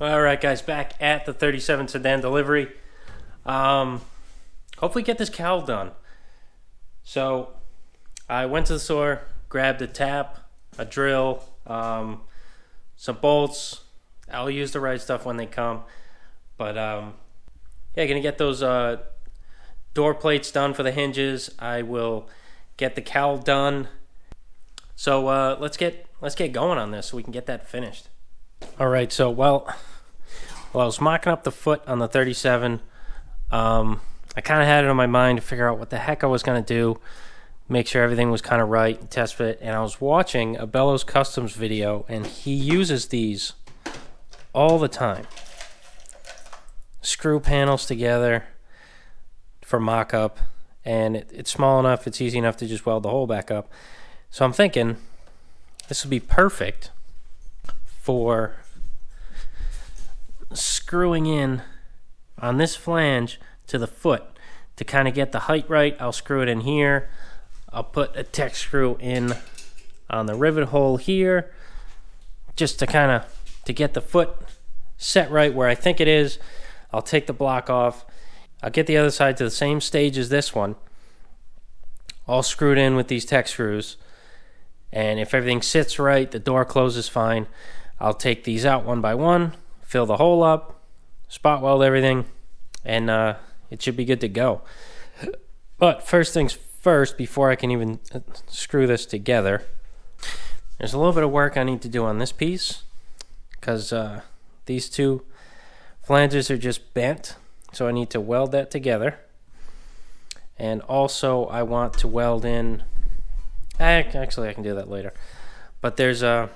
All right, guys, back at the 37 Sedan delivery. Hopefully get this cowl done. So I went to the store, grabbed a tap, a drill, some bolts. I'll use the right stuff when they come. But yeah, gonna get those door plates done for the hinges. I will get the cowl done. So let's get going on this so we can get that finished. All right, so well, I was mocking up the foot on the 37. I kind of had it on my mind to figure out what the heck I was going to do, make sure everything was kind of right, test fit. And I was watching a Bellows Customs video, and he uses these all the time. Screw panels together for mock-up, and it's small enough, it's easy enough to just weld the hole back up. So I'm thinking this would be perfect for screwing in on this flange to the foot to kind of get the height right. I'll screw it in here. I'll put a tech screw in on the rivet hole here just to kind of to get the foot set right where I think it is. I'll take the block off. I'll get the other side to the same stage as this one, all screwed in with these tech screws. And if everything sits right, the door closes fine, I'll take these out one by one, fill the hole up, spot weld everything, and it should be good to go. But first things first, before I can even screw this together, there's a little bit of work I need to do on this piece because these two flanges are just bent, so I need to weld that together. And also I want to weld in, actually I can do that later, but there's an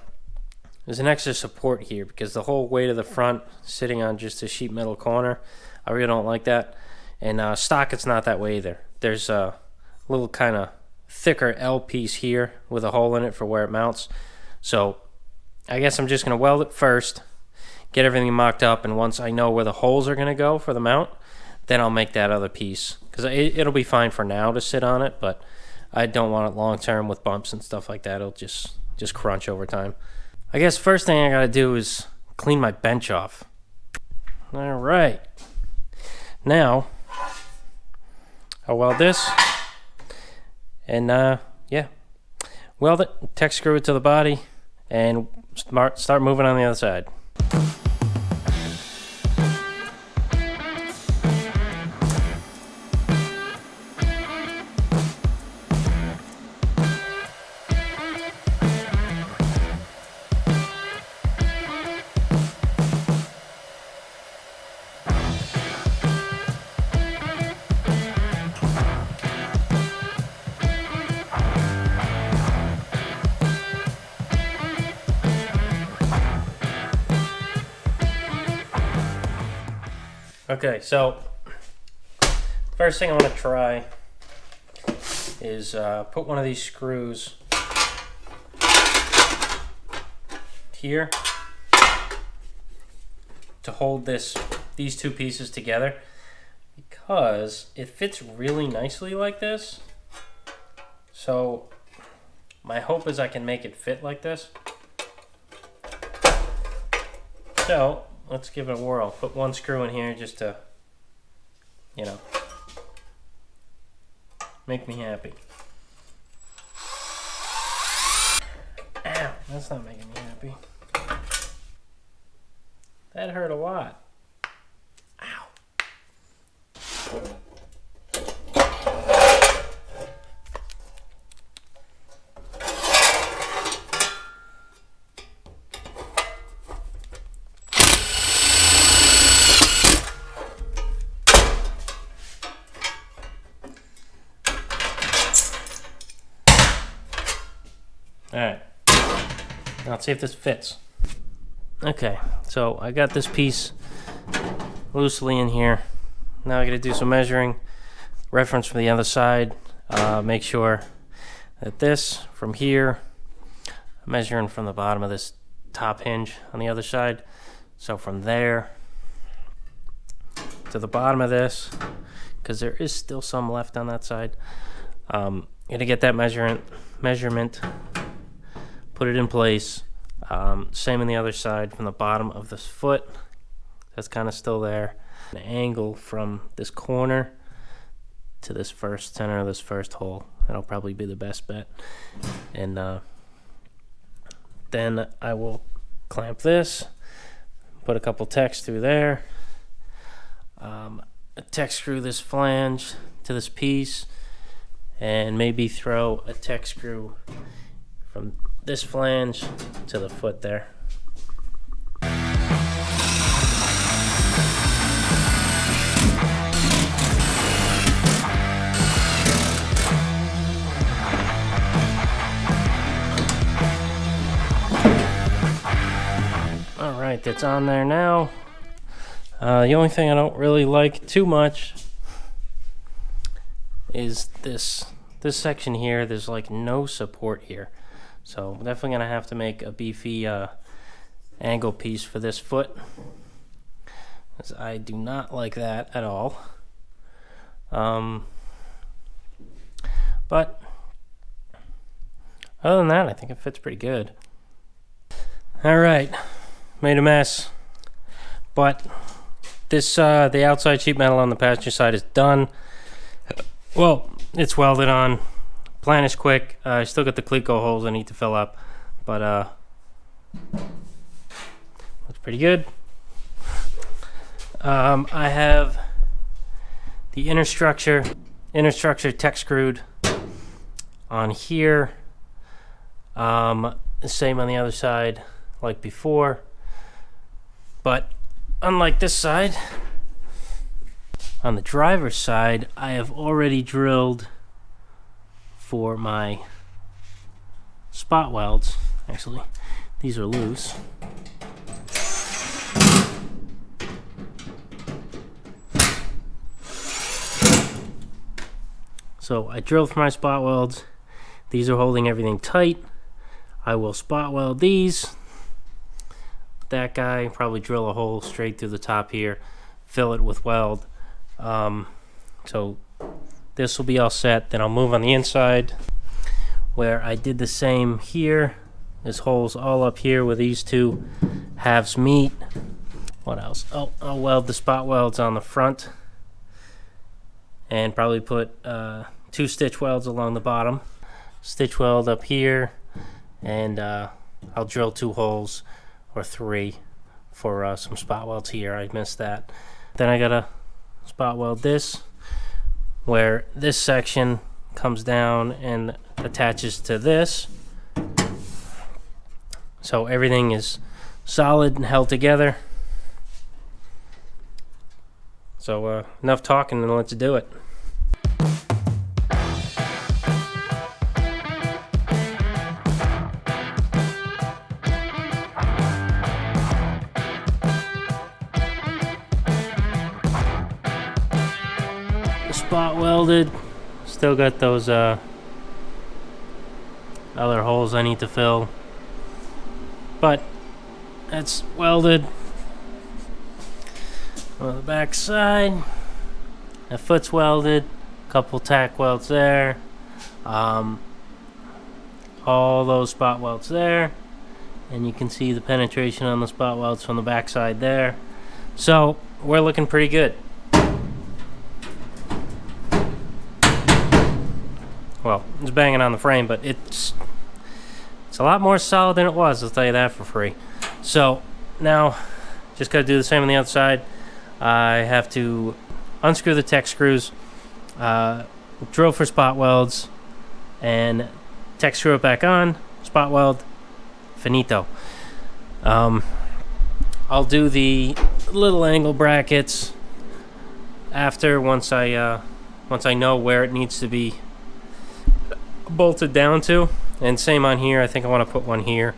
extra support here because the whole weight of the front sitting on just a sheet metal corner, I really don't like that. And stock, it's not that way either. There's a little kind of thicker L piece here with a hole in it for where it mounts. So I guess I'm just going to weld it first, get everything mocked up, and once I know where the holes are going to go for the mount, then I'll make that other piece. Because it'll be fine for now to sit on it, but I don't want it long term with bumps and stuff like that. It'll just crunch over time. I guess first thing I got to do is clean my bench off. All right. Now, I'll weld this, and yeah, weld it, tech screw it to the body, and start moving on the other side. Okay, so first thing I want to try is put one of these screws here to hold these two pieces together because it fits really nicely like this. So my hope is I can make it fit like this. So let's give it a whirl. Put one screw in here just to, you know, make me happy. Ow, that's not making me happy. That hurt a lot. Ow. Alright, now let's see if this fits. Okay, so I got this piece loosely in here. Now I gotta do some measuring, reference from the other side, make sure that this from here, I'm measuring from the bottom of this top hinge on the other side. So from there to the bottom of this, because there is still some left on that side, gonna get that measurement, put it in place. Same on the other side from the bottom of this foot, That's kind of still there. An angle from this corner to this first center of this first hole. That'll probably be the best bet. And then I will clamp this, put a couple tacks through there, tech screw this flange to this piece, and maybe throw a tech screw from this flange to the foot there. Alright, that's on there now. The only thing I don't really like too much is this section here. There's like no support here. So I'm definitely gonna have to make a beefy angle piece for this foot, because I do not like that at all. But other than that, I think it fits pretty good. Alright, made a mess, but this the outside sheet metal on the passenger side is done. Well, it's welded on. Plan is quick. I still got the Cleco holes I need to fill up, but looks pretty good. I have the inner structure tech screwed on here. Same on the other side like before, but unlike this side, on the driver's side, I have already drilled for my spot welds. Actually, these are loose. So I drilled for my spot welds. These are holding everything tight. I will spot weld these. That guy, probably drill a hole straight through the top here, fill it with weld. So this will be all set. Then I'll move on the inside where I did the same here. There's holes all up here where these two halves meet. What else? Oh, I'll weld the spot welds on the front and probably put 2 stitch welds along the bottom. Stitch weld up here, and I'll drill 2 holes or 3 for some spot welds here. I missed that. Then I gotta spot weld this, where this section comes down and attaches to this, so everything is solid and held together. So enough talking, and let's do it. Spot welded. Still got those other holes I need to fill, but that's welded. On the back side, the foot's welded. Couple tack welds there. All those spot welds there, and you can see the penetration on the spot welds from the back side there. So we're looking pretty good. Well, it's banging on the frame, but it's a lot more solid than it was, I'll tell you that for free. So now, just gotta do the same on the other side. I have to unscrew the tech screws, drill for spot welds, and tech screw it back on, spot weld, finito. I'll do the little angle brackets after, once I know where it needs to be bolted down to. And same on here. I think I want to put one here,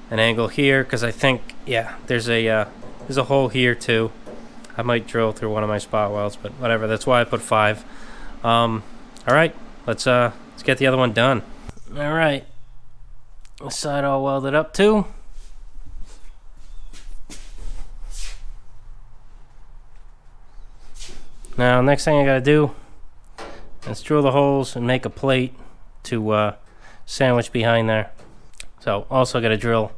an angle here, because I think, yeah, there's a hole here too. I might drill through one of my spot welds, but whatever. That's why I put 5. All right, let's get the other one done. All right, this side all welded up too. Now, next thing I gotta do is drill the holes and make a plate to sandwich behind there. So also got to drill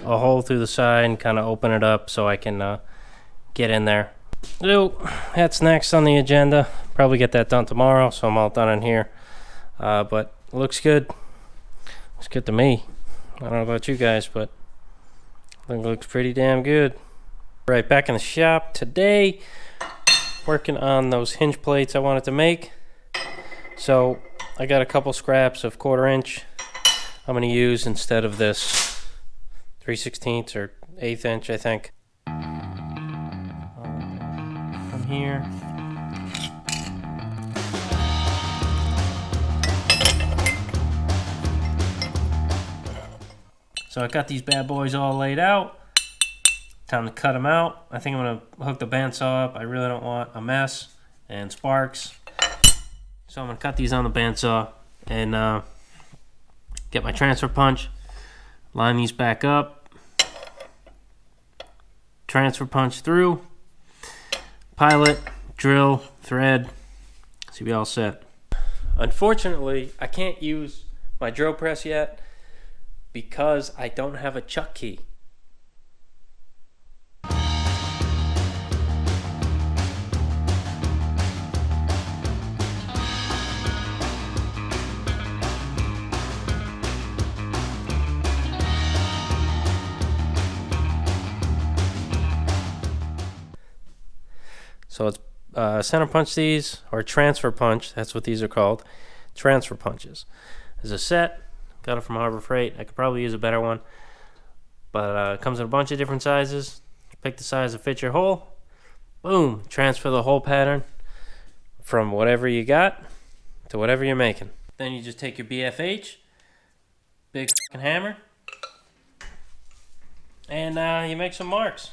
a hole through the side and kind of open it up so I can get in there. So that's next on the agenda. Probably get that done tomorrow, so I'm all done in here. But it looks good. Looks good to me. I don't know about you guys, but I think it looks pretty damn good. Right, back in the shop today, working on those hinge plates I wanted to make. So I got a couple scraps of 1/4 inch I'm going to use instead of this 3/16 or 1/8 inch, I think. From here. So I got these bad boys all laid out. Time to cut them out. I think I'm going to hook the bandsaw up. I really don't want a mess and sparks. So I'm going to cut these on the bandsaw and get my transfer punch. Line these back up. Transfer punch through. Pilot, drill, thread. So be all set. Unfortunately, I can't use my drill press yet because I don't have a chuck key. So it's center punch these, or transfer punch, that's what these are called, transfer punches. There's a set, got it from Harbor Freight. I could probably use a better one, but it comes in a bunch of different sizes. Pick the size that fits your hole, boom, transfer the hole pattern from whatever you got to whatever you're making. Then you just take your BFH, big fucking hammer, and you make some marks.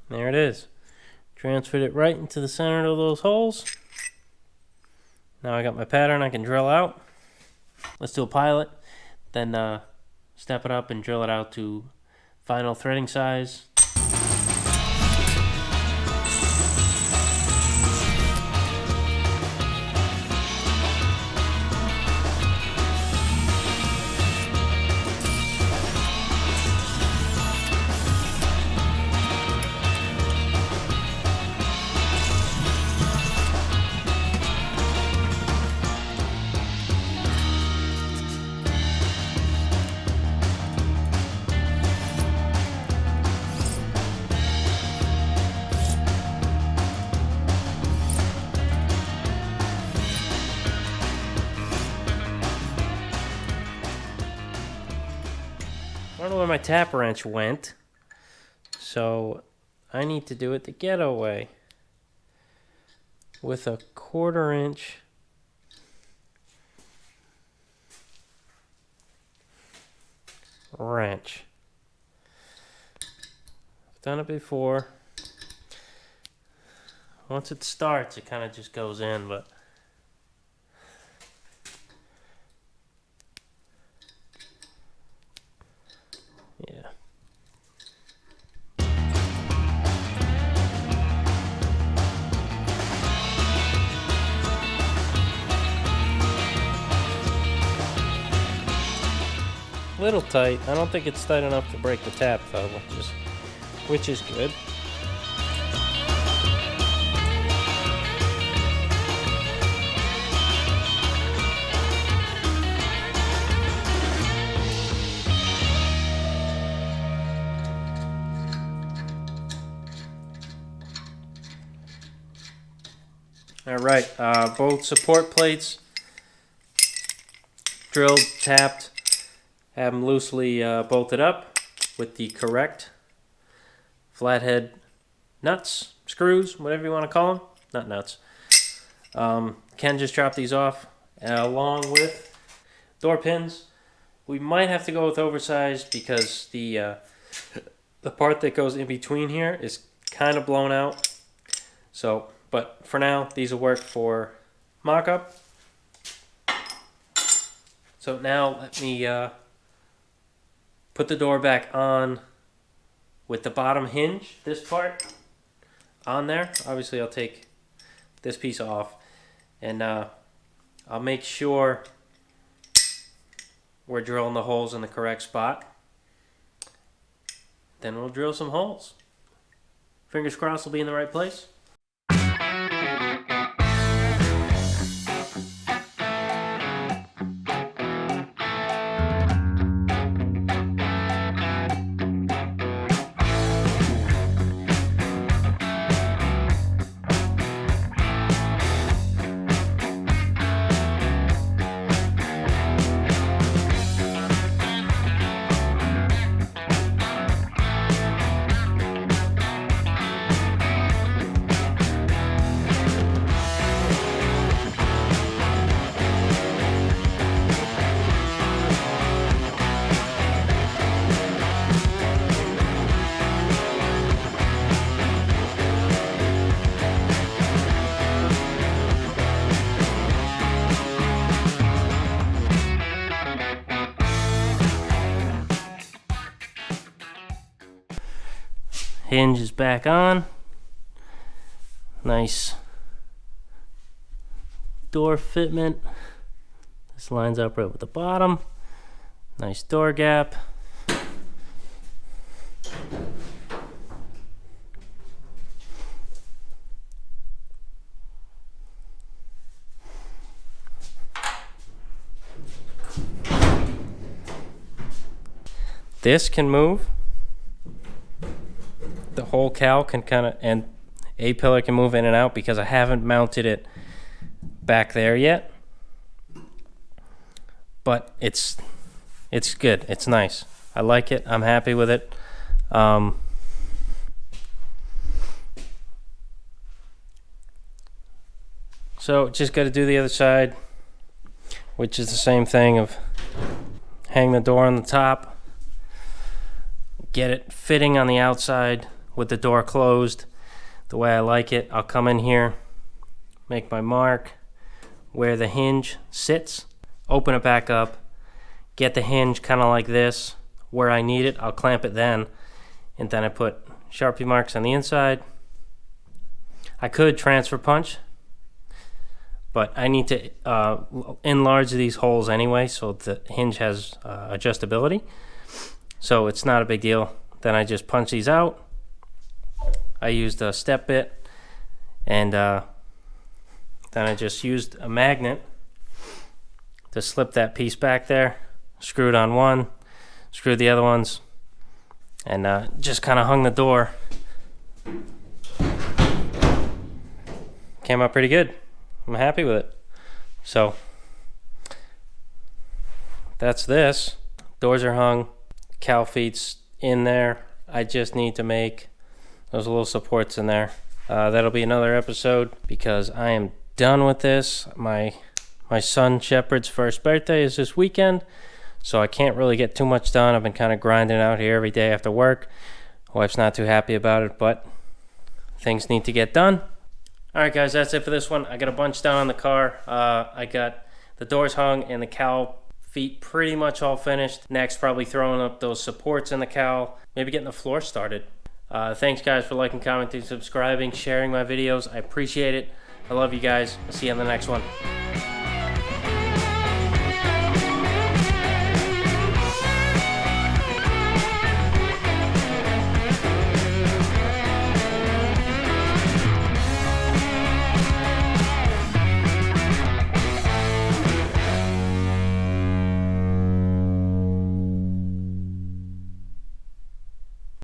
There it is. Transferred it right into the center of those holes. Now I got my pattern I can drill out. Let's do a pilot, then step it up and drill it out to final threading size. I don't know where my tap wrench went, so I need to do it the ghetto way with a 1/4 inch wrench. I've done it before. Once it starts, it kind of just goes in, but yeah. Little tight. I don't think it's tight enough to break the tap though, which is good. All right, both support plates drilled, tapped, have them loosely bolted up with the correct flathead nuts, screws, whatever you want to call them. Not nuts. Can just drop these off along with door pins. We might have to go with oversized because the part that goes in between here is kind of blown out. So, but for now, these will work for mock-up. So now let me put the door back on with the bottom hinge, this part, on there. Obviously I'll take this piece off and I'll make sure we're drilling the holes in the correct spot. Then we'll drill some holes. Fingers crossed we'll be in the right place. Hinge is back on. Nice door fitment. This lines up right with the bottom. Nice door gap. This can move. The whole cowl can kind of, and A-pillar can move in and out because I haven't mounted it back there yet. But it's good. It's nice. I like it. I'm happy with it. So just got to do the other side, which is the same thing of hang the door on the top, get it fitting on the outside with the door closed the way I like it. I'll come in here, make my mark where the hinge sits, open it back up, get the hinge kind of like this where I need it. I'll clamp it then, and then I put Sharpie marks on the inside. I could transfer punch, but I need to enlarge these holes anyway so the hinge has adjustability, so it's not a big deal. Then I just punch these out. I used a step bit, and then I just used a magnet to slip that piece back there, screwed on one, screwed the other ones, and just kind of hung the door. Came out pretty good. I'm happy with it. So that's this. Doors are hung, cowl feet's in there. I just need to make those little supports in there. That'll be another episode because I am done with this. My son Shepard's first birthday is this weekend, so I can't really get too much done. I've been kind of grinding out here every day after work. Wife's not too happy about it, but things need to get done. Alright guys, that's it for this one. I got a bunch done on the car. I got the doors hung and the cowl feet pretty much all finished. Next, probably throwing up those supports in the cowl, maybe getting the floor started. Thanks guys for liking, commenting, subscribing, sharing my videos. I appreciate it. I love you guys. I'll see you on the next one.